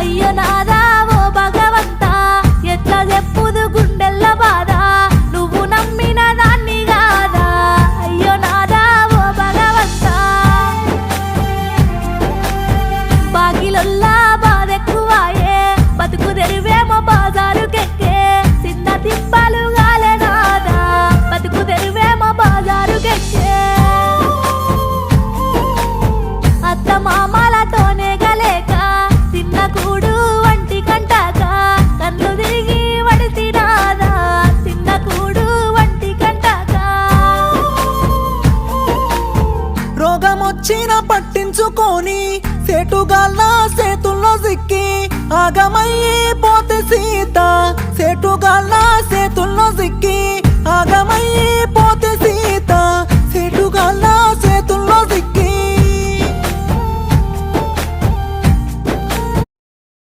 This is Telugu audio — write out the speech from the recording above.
అయ్యో నాదా ఓ భగవంతా ఎట్లా చెప్పుదు గుండెల్ల బాధ నువ్వు నమ్మిన దాన్ని కాదా అయ్యో నాదా ఓ భగవంతా బాగిలొల్లా బాధెక్కువాయే బతుకు తెరువేమో బాజారుకెక్కే చిన్న తిప్పలు గాలే నాదా బతుకు తెరువేమో బాజారుకెక్కే అత్త మామలతోనే గలేక తిన్న కూడు వంటి కంటాక కన్ను తిరిగి వడిసి నాదా తిన్న కూడు వంటి కంటాక రోగమొచ్చిన పట్టించుకొని సేటుగాళ్ళ సేతుల్లో సిక్కి ఆగమయ్యి పోతే సీత సేటుగాళ్ళ సేతుల్లో సిక్కి ఆగమయ్యి